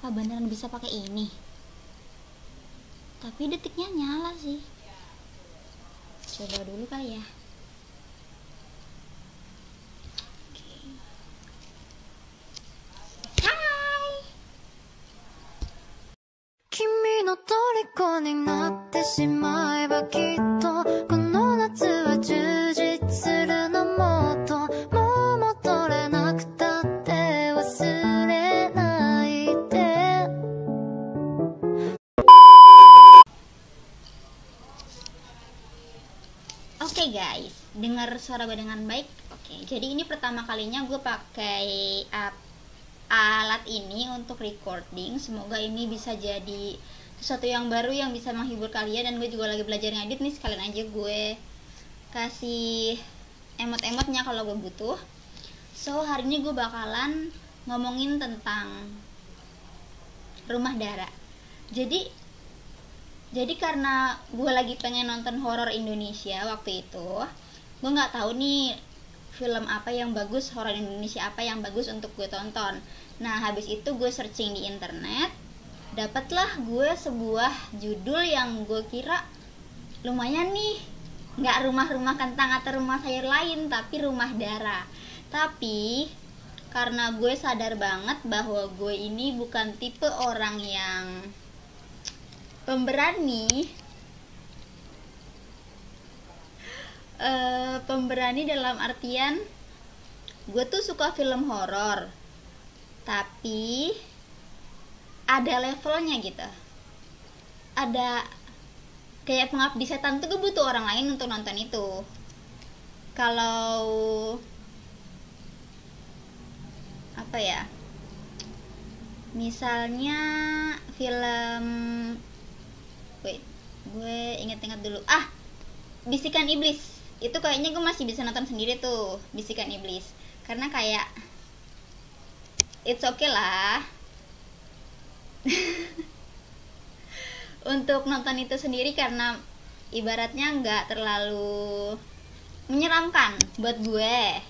apa beneran bisa pakai ini? Tapi detiknya nyala sih. Coba dulu kali ya. Hai. 君の虜になってしまえばきっとこの夏は充実するのもっともう戻れなくたって忘れないで Oke guys, dengar suara gue dengan baik. Oke, jadi ini pertama kalinya gue pakai alat ini untuk recording. Semoga ini bisa jadi sesuatu yang baru yang bisa menghibur kalian. Dan gue juga lagi belajar ngedit nih, sekalian aja gue kasih emot-emotnya kalau gue butuh. So hari ini gue bakalan ngomongin tentang Rumah Dara. Jadi karena gue lagi pengen nonton horor Indonesia waktu itu, gue nggak tahu nih film apa yang bagus, horor Indonesia apa yang bagus untuk gue tonton. Nah habis itu gue searching di internet, dapatlah gue sebuah judul yang gue kira lumayan nih, nggak rumah-rumah kentang atau rumah sayur lain, tapi Rumah Dara. Tapi karena gue sadar banget bahwa gue ini bukan tipe orang yang pemberani dalam artian gue tuh suka film horor, tapi ada levelnya gitu. Ada kayak Pengabdi Setan tuh gue butuh orang lain untuk nonton itu. Kalau apa ya, misalnya film gue inget-inget dulu, Bisikan Iblis, itu kayaknya gue masih bisa nonton sendiri tuh, Bisikan Iblis, karena kayak it's okay lah untuk nonton itu sendiri, karena ibaratnya nggak terlalu menyeramkan buat gue.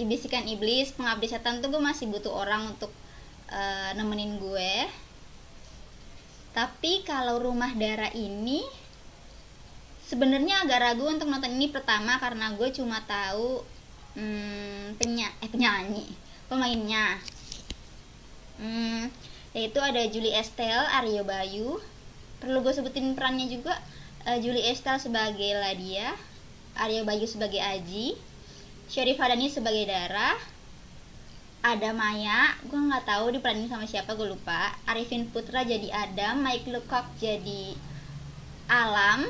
Bisikan Iblis, Pengabdi Setan tuh gue masih butuh orang untuk nemenin gue. Tapi kalau Rumah Dara ini sebenarnya agak ragu untuk nonton ini. Pertama karena gue cuma tahu pemainnya, yaitu ada Julie Estelle, Aryo Bayu. Perlu gue sebutin perannya juga. Julie Estelle sebagai Ladia, Aryo Bayu sebagai Aji, Sherif Hadani sebagai Dara, ada Maya, gue nggak tahu diperanin sama siapa, gue lupa. Arifin Putra jadi Adam, Mike Lecoq jadi Alam,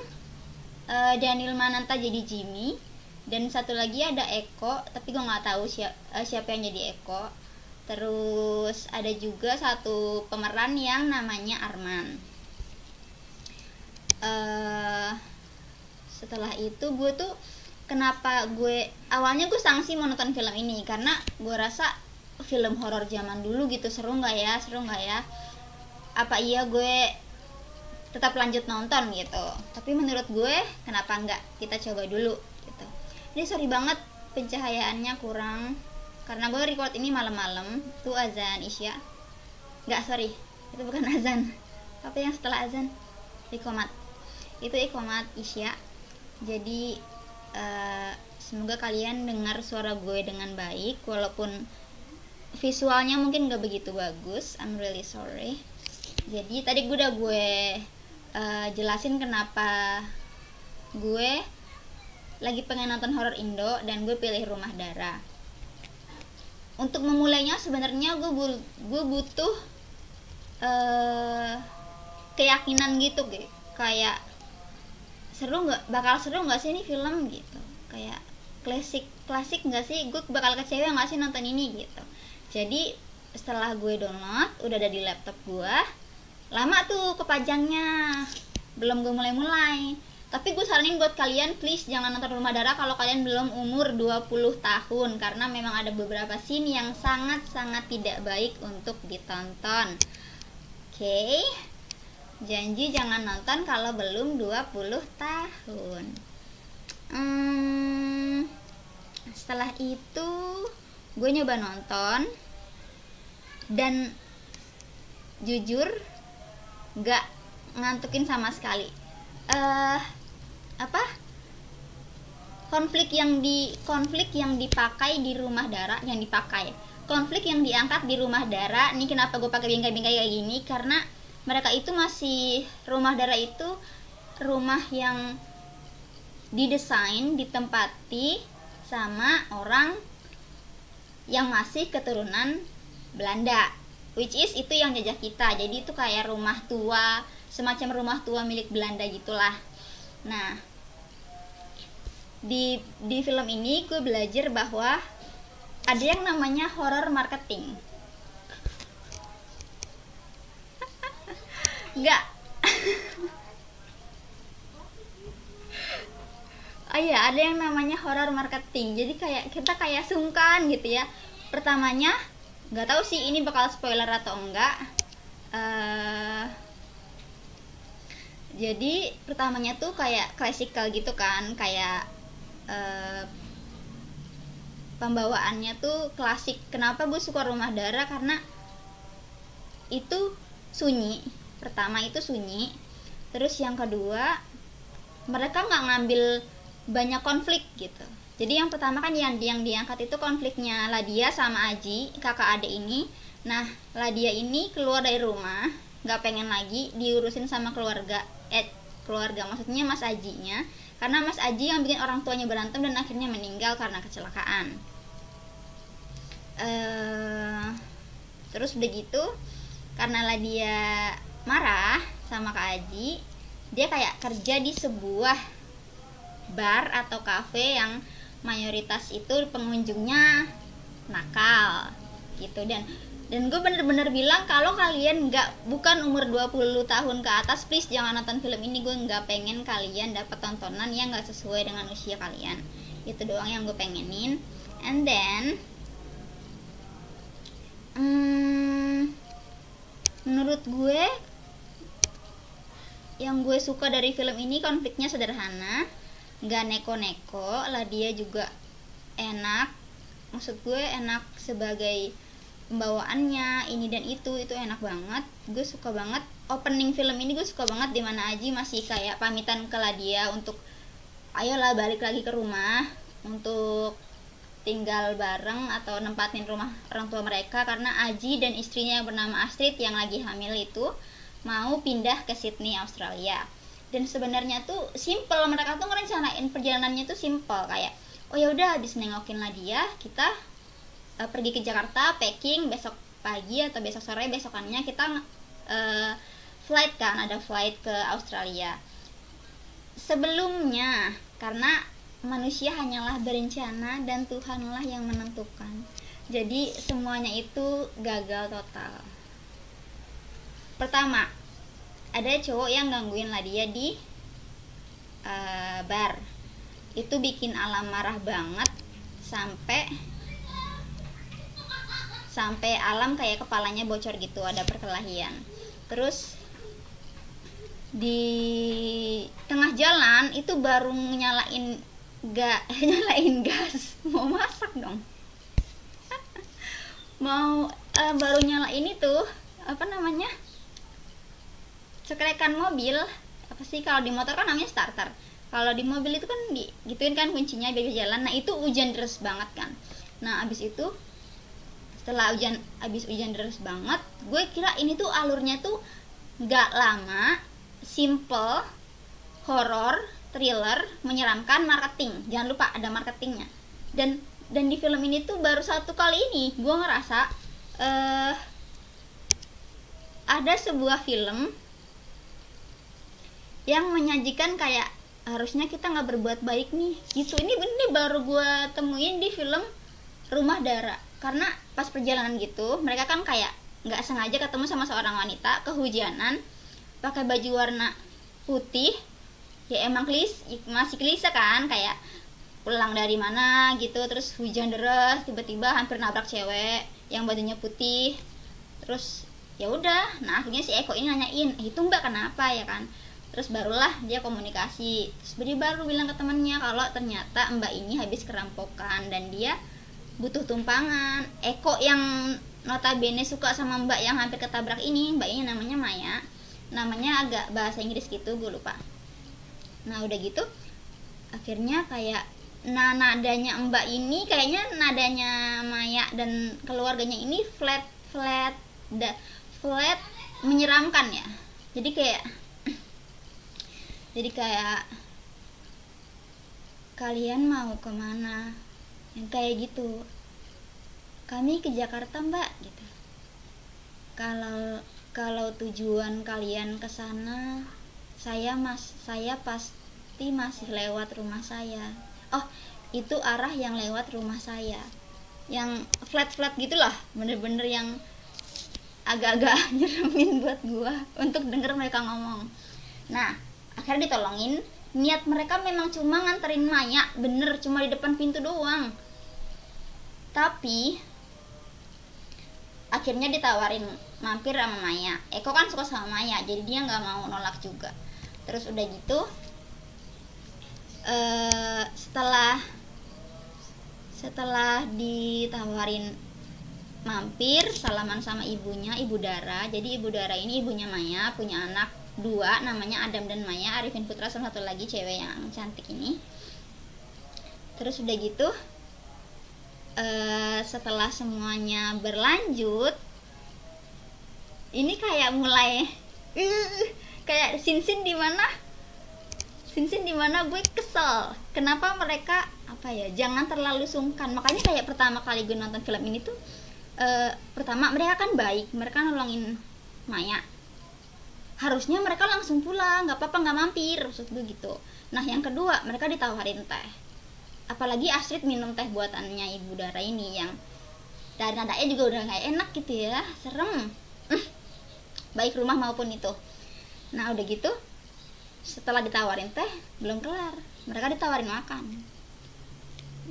Daniel Mananta jadi Jimmy, dan satu lagi ada Eko, tapi gue nggak tahu siapa yang jadi Eko. Terus ada juga satu pemeran yang namanya Arman. Setelah itu gue tuh awalnya gue sanksi mau nonton film ini karena gue rasa film horor zaman dulu gitu, seru nggak ya, apa iya gue tetap lanjut nonton gitu. Tapi menurut gue kenapa nggak kita coba dulu gitu. Ini sorry banget pencahayaannya kurang karena gue record ini malam-malam tuh, azan isya. Nggak, sorry, itu bukan azan, apa yang setelah azan, ikomat, itu ikomat isya. Jadi semoga kalian dengar suara gue dengan baik, walaupun visualnya mungkin gak begitu bagus. I'm really sorry. Jadi tadi gue jelasin kenapa gue lagi pengen nonton horor Indo dan gue pilih Rumah Dara. Untuk memulainya sebenarnya gue butuh keyakinan gitu, kayak bakal seru nggak sih ini film gitu, kayak klasik nggak sih, gue bakal kecewa nggak sih nonton ini gitu. Jadi setelah gue download, udah ada di laptop gue, lama tuh kepajangnya, belum gue mulai. Tapi gue saranin buat kalian, please jangan nonton Rumah Dara kalau kalian belum umur 20 tahun, karena memang ada beberapa scene yang sangat-sangat tidak baik untuk ditonton. Oke? Janji jangan nonton kalau belum 20 tahun. Setelah itu gue nyoba nonton dan jujur nggak ngantukin sama sekali. Konflik yang dipakai di Rumah Dara, konflik yang diangkat di Rumah Dara. Ini kenapa gue pakai bingkai-bingkai kayak gini, karena mereka itu masih, Rumah Dara itu rumah yang didesain, ditempati sama orang yang masih keturunan Belanda, which is itu yang jajah kita. Jadi itu kayak rumah tua, semacam rumah tua milik Belanda gitulah. Nah, di film ini gue belajar bahwa ada yang namanya horror marketing. Enggak. Iya, ada yang namanya horror marketing. Jadi kita kayak sungkan gitu ya. Pertamanya nggak tahu sih ini bakal spoiler atau enggak. Jadi pertamanya tuh kayak klasikal gitu kan, kayak pembawaannya tuh klasik. Kenapa gue suka Rumah Dara? Karena itu sunyi. Pertama itu sunyi. Terus yang kedua, mereka nggak ngambil banyak konflik gitu. Jadi yang pertama kan yang diangkat itu konfliknya Ladia sama Aji, kakak adik ini. Nah, Ladia ini keluar dari rumah, nggak pengen lagi diurusin sama keluarga maksudnya Mas Ajinya, karena Mas Aji yang bikin orang tuanya berantem dan akhirnya meninggal karena kecelakaan. Terus udah gitu, karena Ladia marah sama Kak Aji, dia kayak kerja di sebuah bar atau kafe yang mayoritas itu pengunjungnya nakal gitu. Dan gue bener-bener bilang, kalau kalian bukan umur 20 tahun ke atas, please jangan nonton film ini. Gue nggak pengen kalian dapat tontonan yang nggak sesuai dengan usia kalian. Itu doang yang gue pengenin. And then menurut gue, yang gue suka dari film ini konfliknya sederhana, nggak neko-neko. Ladia juga enak, maksud gue enak sebagai pembawaannya, ini dan itu enak banget. Gue suka banget opening film ini, gue suka banget dimana Aji masih kayak pamitan ke Ladia untuk ayolah balik lagi ke rumah untuk tinggal bareng atau nempatin rumah orang tua mereka, karena Aji dan istrinya yang bernama Astrid yang lagi hamil itu mau pindah ke Sydney, Australia. Dan sebenarnya tuh simple, mereka tuh ngerencanain perjalanannya tuh simple, kayak oh ya udah habis nengokin Ladia, kita pergi ke Jakarta, packing, besok pagi atau besok sore besokannya kita flight kan, ada flight ke Australia. Sebelumnya, karena manusia hanyalah berencana dan Tuhanlah yang menentukan, jadi semuanya itu gagal total. Pertama, ada cowok yang gangguin Ladia di bar. Itu bikin Alam marah banget, sampai Alam kayak kepalanya bocor gitu, ada perkelahian. Terus di tengah jalan itu baru nyalain gas, mau masak dong. Baru nyalain itu apa namanya, cekrekan mobil. Apa sih, kalau di motor kan namanya starter, kalau di mobil itu kan gituin kan kuncinya biar jalan. Nah itu hujan deras banget kan. Nah abis itu, setelah abis hujan deras banget, gue kira ini tuh alurnya tuh gak lama, simple, horror, thriller, menyeramkan, marketing. Jangan lupa ada marketingnya. Dan di film ini tuh baru satu kali ini gue ngerasa ada sebuah film yang menyajikan kayak harusnya kita nggak berbuat baik nih gitu. Ini baru gue temuin di film Rumah Dara. Karena pas perjalanan gitu, mereka kan kayak nggak sengaja ketemu sama seorang wanita, kehujanan, pakai baju warna putih. Ya emang masih klise kan, kayak pulang dari mana gitu, terus hujan deras, tiba-tiba hampir nabrak cewek yang bajunya putih. Terus ya udah, nah akhirnya si Eko ini nanyain, itu mbak kenapa ya kan? Terus barulah dia komunikasi. Terus dia baru bilang ke temannya kalau ternyata mbak ini habis kerampokan dan dia butuh tumpangan. Eko yang notabene suka sama mbak yang hampir ketabrak ini. Mbak ini namanya Maya, namanya agak bahasa Inggris gitu, gue lupa. Nah udah gitu akhirnya kayak nadanya mbak ini kayaknya nadanya Maya dan keluarganya ini flat menyeramkan ya. Jadi kayak kalian mau kemana, yang kayak gitu. Kami ke Jakarta mbak gitu. Kalau tujuan kalian ke sana, saya pasti masih lewat rumah saya. Oh itu arah yang lewat rumah saya, yang flat gitulah, bener-bener yang agak-agak nyeremin buat gua untuk denger mereka ngomong. Nah akhirnya ditolongin. Niat mereka memang cuma nganterin Maya, bener cuma di depan pintu doang, tapi akhirnya ditawarin mampir sama Maya. Eko kan suka sama Maya, jadi dia nggak mau nolak juga. Terus udah gitu setelah ditawarin mampir, salaman sama ibunya, Ibu Dara. Jadi Ibu Dara ini ibunya Maya, punya anak 2 namanya Adam dan Maya. Arifin Putra sama satu lagi cewek yang cantik ini. Terus udah gitu setelah semuanya berlanjut, ini kayak mulai kayak sin di mana gue kesel. Kenapa mereka jangan terlalu sungkan. Makanya kayak pertama kali gue nonton film ini tuh pertama mereka kan baik, mereka nolongin Maya. Harusnya mereka langsung pulang, nggak apa-apa, nggak mampir, maksud gue gitu. Nah yang kedua, mereka ditawarin teh. Apalagi Astrid minum teh buatannya Ibu Dara ini yang dari nadanya juga udah nggak enak gitu ya, serem. Baik rumah maupun itu. Nah udah gitu setelah ditawarin teh belum kelar, mereka ditawarin makan.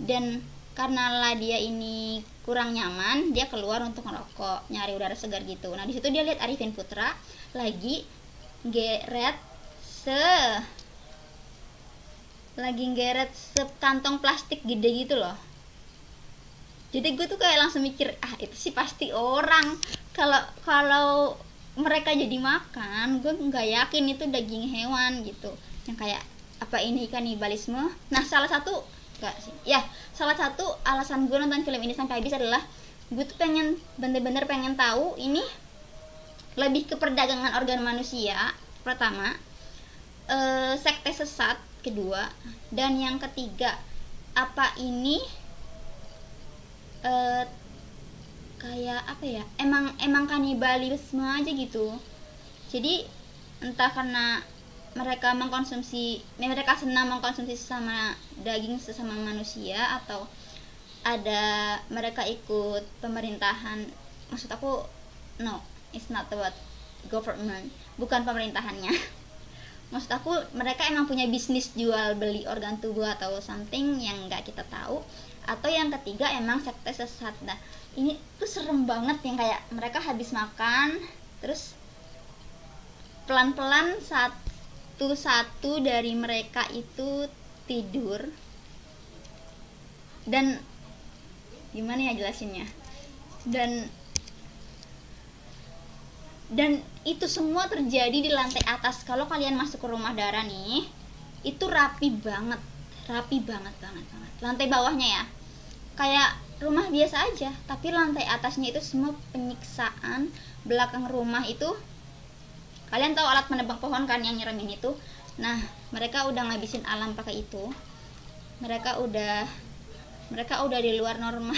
Dan karena lah dia ini kurang nyaman, dia keluar untuk ngerokok, nyari udara segar gitu. Nah di situ dia lihat Arifin Putra lagi ngeret sekantong plastik gede gitu loh. Jadi gue tuh kayak langsung mikir, itu sih pasti orang. Kalau mereka jadi makan, gue nggak yakin itu daging hewan gitu. Yang kayak ini kanibalisme. Nah salah satu alasan gue nonton film ini sampai habis adalah gue tuh bener-bener pengen tahu ini lebih ke perdagangan organ manusia pertama, sekte sesat kedua, dan yang ketiga ini kayak emang kanibalisme aja gitu. Jadi entah karena mereka senang mengkonsumsi sesama daging sesama manusia, atau ada mereka ikut pemerintahan. Maksud aku no, it's not about government, bukan pemerintahannya. Maksud aku mereka emang punya bisnis jual beli organ tubuh atau something yang nggak kita tahu. Atau yang ketiga emang sekte sesat. Nah ini tuh serem banget, yang kayak mereka habis makan terus pelan-pelan satu-satu dari mereka itu tidur. Dan gimana ya jelasinnya, dan itu semua terjadi di lantai atas. Kalau kalian masuk ke rumah Dara nih, itu rapi banget lantai bawahnya ya, kayak rumah biasa aja, tapi lantai atasnya itu semua penyiksaan. Belakang rumah itu kalian tahu alat menebang pohon kan yang nyeremin itu. Nah mereka udah ngabisin alam pakai itu. Mereka udah di luar normal.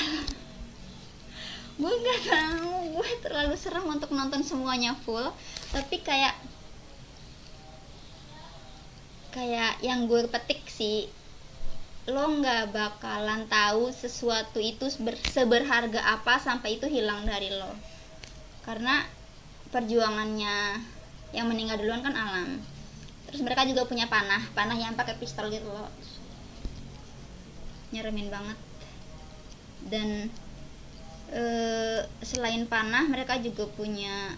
Gue nggak tahu, gue terlalu serem untuk nonton semuanya full. Tapi kayak yang gue petik sih, lo nggak bakalan tahu sesuatu itu seberharga apa sampai itu hilang dari lo. Karena perjuangannya yang meninggal duluan kan alam. Terus mereka juga punya panah yang pakai pistol gitu loh, nyeremin banget. Dan selain panah, mereka juga punya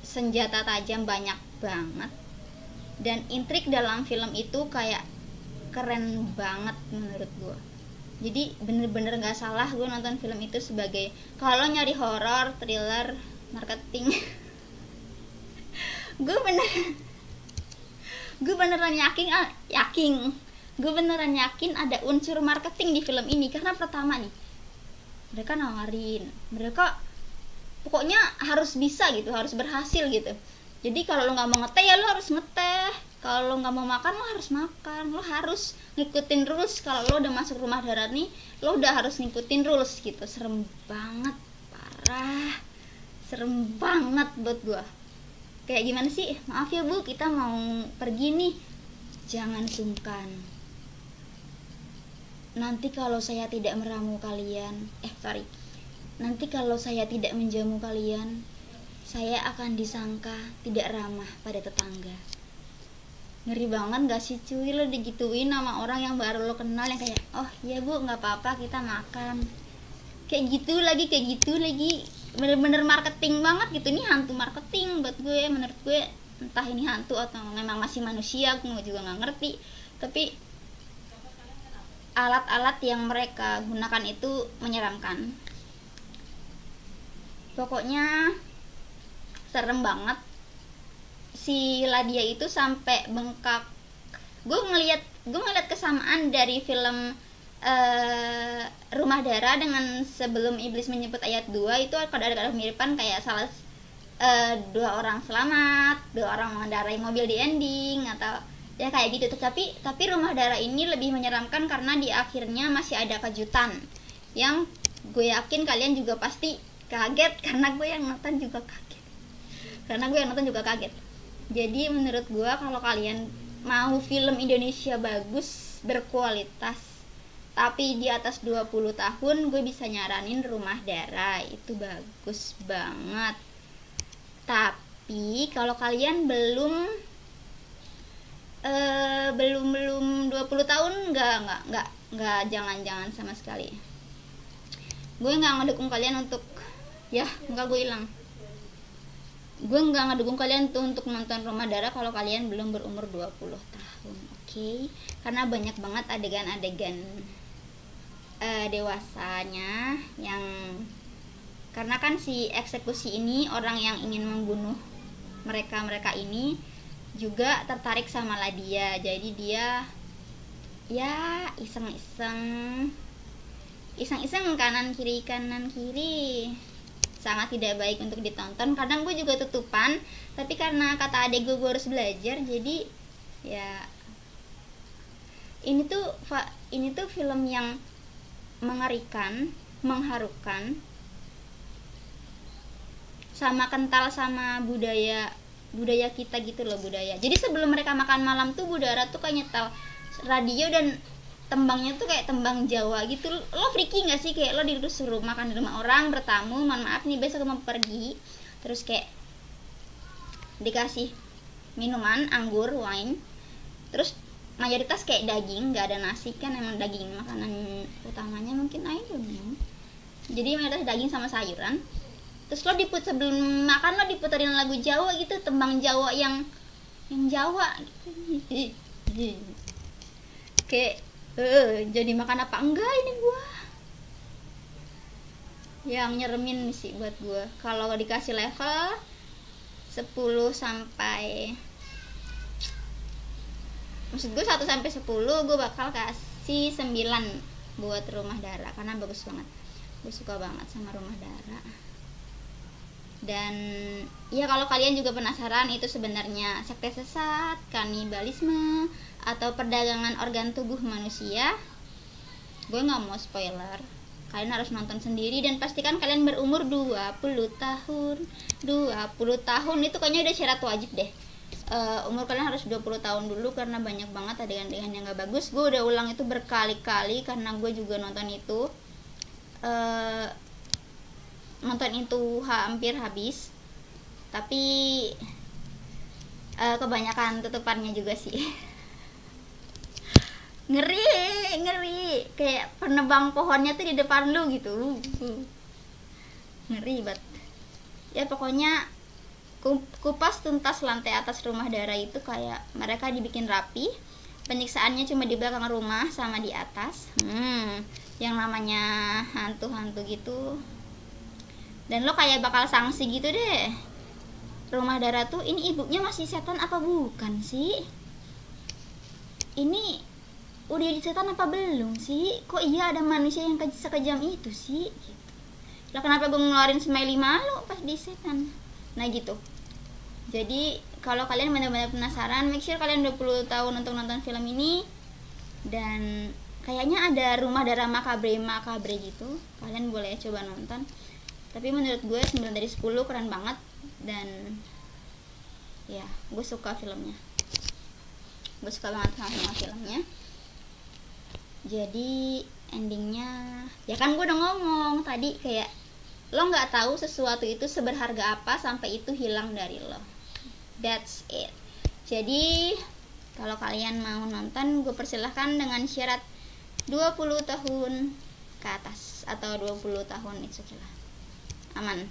senjata tajam banyak banget. Dan intrik dalam film itu kayak keren banget menurut gue. Jadi bener-bener nggak salah gue nonton film itu sebagai, kalau nyari horor, thriller, marketing gue beneran yakin ada unsur marketing di film ini. Karena pertama nih, mereka nawarin, mereka pokoknya harus bisa gitu, harus berhasil gitu. Jadi kalau lo nggak mau ngeteh ya lo harus ngeteh, kalau lo nggak mau makan lo harus makan, lo harus ngikutin rules. Kalau lo udah masuk rumah dara nih, lo udah harus ngikutin rules gitu. Serem banget, parah, serem banget buat gua. Kayak gimana sih, maaf ya bu, kita mau pergi nih, jangan sungkan. Nanti kalau saya tidak meramu kalian, nanti kalau saya tidak menjamu kalian, saya akan disangka tidak ramah pada tetangga. Ngeri banget gak sih cuy, lo digituin sama orang yang baru lo kenal, yang kayak, oh iya bu gak apa-apa kita makan. Kayak gitu lagi, bener-bener marketing banget gitu. Ini hantu marketing buat gue, menurut gue. Entah ini hantu atau memang masih manusia, gue juga gak ngerti. Tapi alat-alat yang mereka gunakan itu menyeramkan. Pokoknya serem banget. Si Ladia itu sampai bengkak. Gue ngeliat kesamaan dari film Rumah Dara dengan Sebelum Iblis Menjemput ayat 2. Itu ada kemiripan, kayak salah dua orang selamat, dua orang mengendarai mobil di ending, atau ya kayak gitu. Tapi Rumah Dara ini lebih menyeramkan karena di akhirnya masih ada kejutan yang gue yakin kalian juga pasti kaget, karena gue yang nonton juga kaget. Jadi menurut gue, kalau kalian mau film Indonesia bagus, berkualitas, tapi di atas 20 tahun, gue bisa nyaranin Rumah Dara. Itu bagus banget. Tapi kalau kalian belum 20 tahun, enggak, jangan sama sekali. Gue nggak ngedukung kalian untuk, gue nggak ngedukung kalian tuh untuk nonton Rumah Dara kalau kalian belum berumur 20 tahun, oke? Karena banyak banget adegan-adegan dewasanya yang, karena kan si eksekusi ini orang yang ingin membunuh mereka ini juga tertarik sama Ladia. Jadi dia ya iseng-iseng kanan kiri, sangat tidak baik untuk ditonton. Kadang gue juga tutupan, tapi karena kata adek gue harus belajar, jadi ya ini tuh film yang mengerikan, mengharukan, sama kental sama budaya kita gitu loh, budaya. Jadi sebelum mereka makan malam tuh Bu Dara tuh kayak nyetel radio dan tembangnya tuh kayak tembang Jawa gitu. Lo freaky gak sih, kayak lo disuruh makan di rumah orang, bertamu, mohon maaf nih besok mau pergi, terus kayak dikasih minuman anggur, wine, terus mayoritas kayak daging, nggak ada nasi kan, emang daging makanan utamanya mungkin, I don't know. Jadi mayoritas daging sama sayuran. Terus lo sebelum makan lo diputerin lagu Jawa gitu, tembang Jawa yang Jawa gitu. Kayak jadi makan apa enggak ini gua. Yang nyeremin sih buat gua, kalau dikasih level 10 sampai, maksud gue 1 sampai 10, gue bakal kasih 9 buat Rumah Dara karena bagus banget. Gue suka banget sama Rumah Dara. Dan ya kalau kalian juga penasaran itu sebenarnya sekte sesat, kanibalisme, atau perdagangan organ tubuh manusia, gue nggak mau spoiler. Kalian harus nonton sendiri dan pastikan kalian berumur 20 tahun. 20 tahun itu kayaknya udah syarat wajib deh. Umur kalian harus 20 tahun dulu karena banyak banget adegan-adegan yang gak bagus. Gue udah ulang itu berkali-kali karena gue juga nonton itu hampir habis, tapi kebanyakan tutupannya juga sih. ngeri kayak penebang pohonnya tuh di depan lu gitu, ngeri banget ya. Pokoknya kupas tuntas lantai atas Rumah Dara itu kayak mereka dibikin rapi, penyiksaannya cuma di belakang rumah sama di atas. yang namanya hantu-hantu gitu, dan lo kayak bakal sanksi gitu deh. Rumah Darah tuh ini ibunya masih setan apa bukan sih? Ini udah jadi setan apa belum sih? Kok iya ada manusia yang sekejam itu sih? Gitu. Lah kenapa gue ngeluarin smiley malu pas di setan? Nah gitu. Jadi kalau kalian benar-benar penasaran, make sure kalian 20 tahun untuk nonton film ini. Dan kayaknya ada Rumah Darah makabre gitu. Kalian boleh coba nonton. Tapi menurut gue 9 dari 10 keren banget. Dan ya gue suka filmnya, gue suka banget sama filmnya. Jadi endingnya ya kan gue udah ngomong tadi, kayak lo nggak tahu sesuatu itu seberharga apa sampai itu hilang dari lo. That's it. Jadi kalau kalian mau nonton, gue persilahkan dengan syarat 20 tahun ke atas atau 20 tahun itu lah, aman.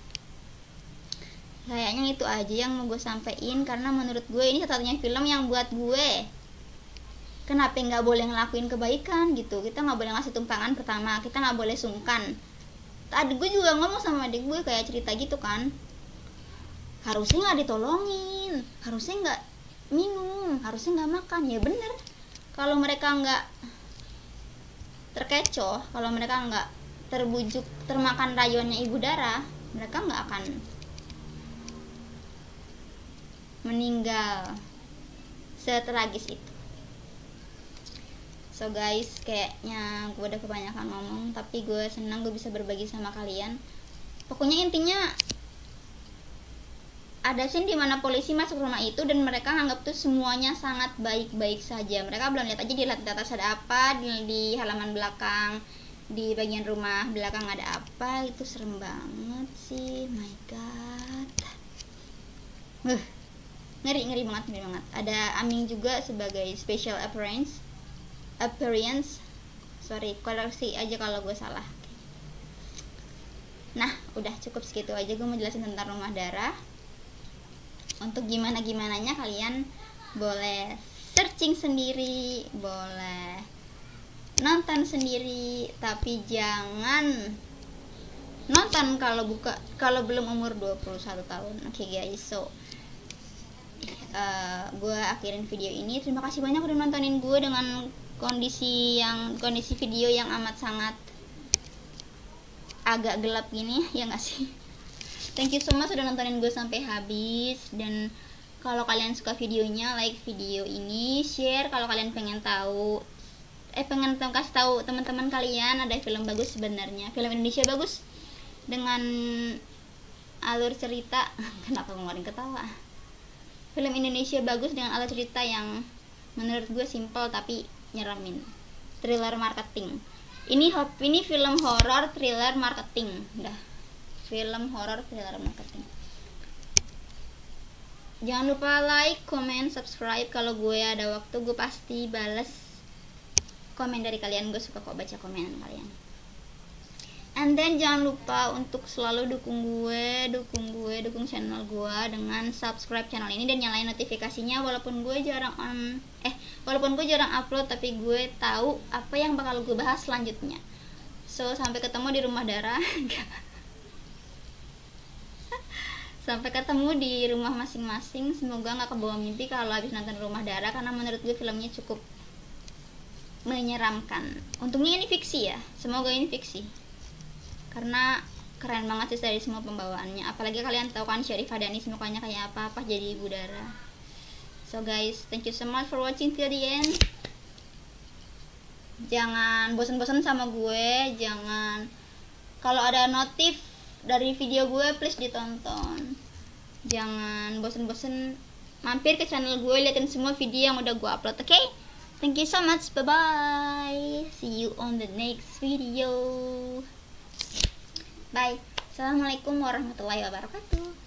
Kayaknya itu aja yang mau gue sampein, karena menurut gue ini satu-satunya film yang buat gue kenapa nggak boleh ngelakuin kebaikan gitu. Kita nggak boleh ngasih tumpangan pertama, kita nggak boleh sungkan. Tadi gue juga ngomong sama adik gue kayak cerita gitu kan, harusnya nggak ditolongin, harusnya nggak minum, harusnya nggak makan. Ya bener, kalau mereka nggak terkecoh, kalau mereka nggak terbujuk termakan rayuannya Ibu Darah, mereka nggak akan meninggal setragis itu. So guys, kayaknya gue udah kebanyakan ngomong, tapi gue senang gue bisa berbagi sama kalian. Pokoknya intinya ada scene dimana polisi masuk rumah itu dan mereka anggap tuh semuanya sangat baik-baik saja. Mereka belum lihat aja di atas ada apa, di halaman belakang, di bagian rumah belakang ada apa. Itu serem banget sih, my god. Ngeri banget. Ada Aming juga sebagai special appearance. Sorry, koreksi aja kalau gue salah. Nah, udah cukup segitu aja gue mau jelasin tentang Rumah Darah. Untuk gimana-gimananya kalian boleh searching sendiri, boleh nonton sendiri, tapi jangan nonton kalau belum umur 21 tahun. Oke guys, so gue akhirin video ini. Terima kasih banyak udah nontonin gue dengan kondisi video yang amat sangat agak gelap gini, ya nggak sih? Thank you so much udah nontonin gue sampai habis. Dan kalau kalian suka videonya, like video ini, share. Kalau kalian pengen kasih tahu teman-teman kalian ada film bagus, sebenarnya film Indonesia bagus dengan alur cerita kenapa ngeluarin ketawa, film Indonesia bagus dengan alur cerita yang menurut gue simple tapi nyeremin, thriller marketing. Ini film horor thriller marketing, udah, film horor thriller marketing. Jangan lupa like, comment, subscribe. Kalau gue ada waktu gue pasti bales komen dari kalian. Gue suka kok baca komen kalian. And then jangan lupa untuk selalu dukung channel gue dengan subscribe channel ini dan nyalain notifikasinya. Walaupun gue jarang upload, tapi gue tahu apa yang bakal gue bahas selanjutnya. So sampai ketemu di Rumah Darah. Sampai ketemu di rumah masing-masing. Semoga nggak kebawa mimpi kalau habis nonton Rumah Darah, karena menurut gue filmnya cukup menyeramkan. Untungnya ini fiksi ya, semoga ini fiksi, karena keren banget sih dari semua pembawaannya. Apalagi kalian tahu kan Sherif Hadanis mukanya kayak apa jadi Ibu Darah. So guys, thank you so much for watching till the end. Jangan bosan-bosan sama gue. Jangan, kalau ada notif dari video gue please ditonton. Jangan bosan-bosan mampir ke channel gue, liatin semua video yang udah gue upload. Oke? Thank you so much. Bye bye. See you on the next video. Bye. Assalamualaikum warahmatullahi wabarakatuh.